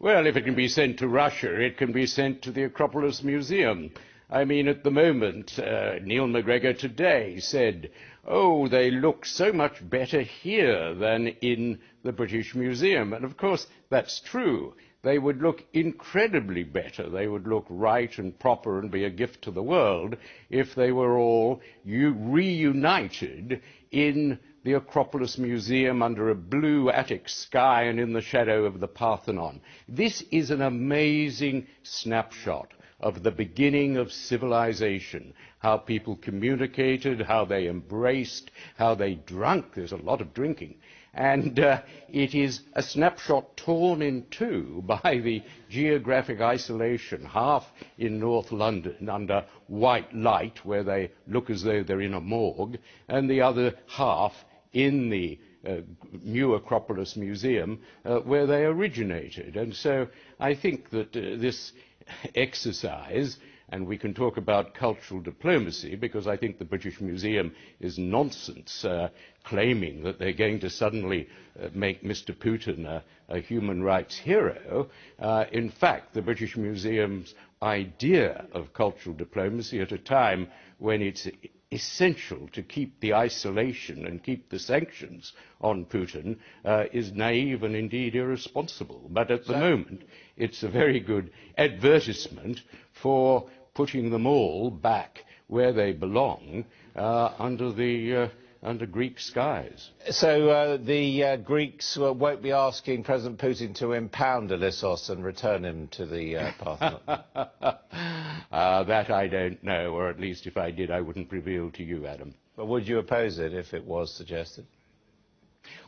Well, if it can be sent to Russia, it can be sent to the Acropolis Museum. I mean, at the moment, Neil MacGregor today said, oh, they look so much better here than in the British Museum. And of course, that's true. They would look incredibly better. They would look right and proper and be a gift to the world if they were all reunited in the Acropolis Museum under a blue attic sky and in the shadow of the Parthenon. This is an amazing snapshot of the beginning of civilization, how people communicated, how they embraced, how they drank. There's a lot of drinking. And it is a snapshot torn in two by the geographic isolation, half in North London under white light, where they look as though they're in a morgue, and the other half in the new Acropolis Museum, where they originated. And so I think that this exercise, and we can talk about cultural diplomacy, because I think the British Museum is nonsense, claiming that they're going to suddenly make Mr. Putin a human rights hero. In fact, the British Museum's idea of cultural diplomacy at a time when it's essential to keep the isolation and keep the sanctions on Putin is naive and indeed irresponsible. But at the moment, it's a very good advertisement for putting them all back where they belong, under Greek skies. So the Greeks won't be asking President Putin to impound Ellissos and return him to the Parthenon? That I don't know, or at least if I did, I wouldn't reveal to you, Adam. But would you oppose it if it was suggested?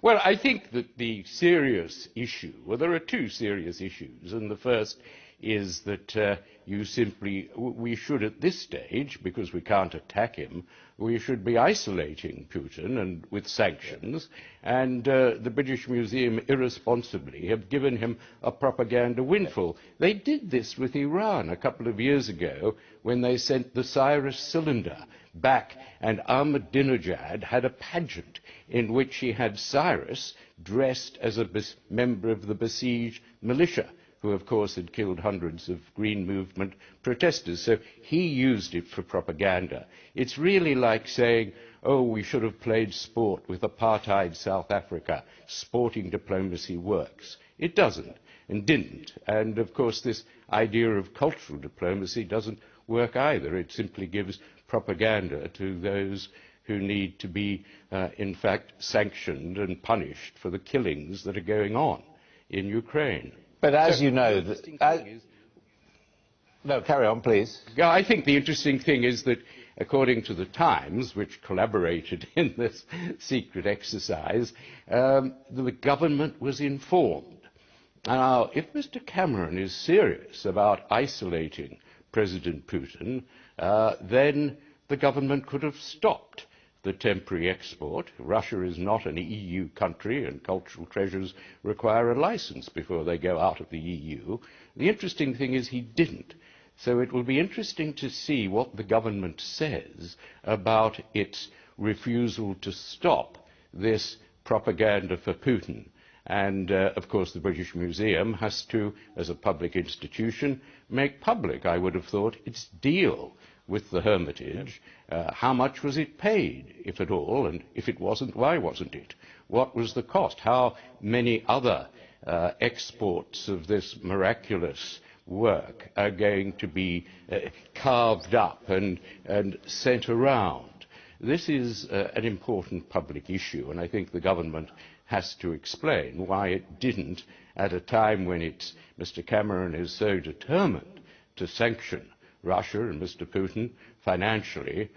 Well, I think that the serious issue, well, there are two serious issues, and the first is that we should at this stage, because we can't attack him, we should be isolating Putin and with sanctions, and the British Museum irresponsibly have given him a propaganda windfall. They did this with Iran a couple of years ago when they sent the Cyrus cylinder back, and Ahmadinejad had a pageant in which he had Cyrus dressed as a member of the besieged militia, who of course had killed hundreds of Green Movement protesters. So he used it for propaganda. It's really like saying, oh, we should have played sport with apartheid South Africa. Sporting diplomacy works. It doesn't, and didn't. And of course this idea of cultural diplomacy doesn't work either. It simply gives propaganda to those who need to be, in fact, sanctioned and punished for the killings that are going on in Ukraine. But as you know, no, carry on, please. I think the interesting thing is that, according to the Times, which collaborated in this secret exercise, the government was informed. Now, if Mr. Cameron is serious about isolating President Putin, then the government could have stopped the temporary export. Russia is not an EU country, and cultural treasures require a license before they go out of the EU. The interesting thing is he didn't. So it will be interesting to see what the government says about its refusal to stop this propaganda for Putin. And, of course, the British Museum has to, as a public institution, make public, I would have thought, its deal with the Hermitage. How much was it paid, if at all, and if it wasn't, why wasn't it? What was the cost? How many other exports of this miraculous work are going to be carved up and sent around? This is an important public issue, and I think the government has to explain why it didn't, at a time when Mr. Cameron is so determined to sanction Russia and Mr. Putin financially,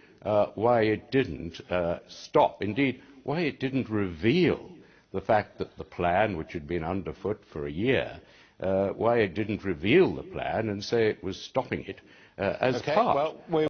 why it didn't stop. Indeed, why it didn't reveal the fact that the plan, which had been underfoot for a year, why it didn't reveal the plan and say it was stopping it as part. Well,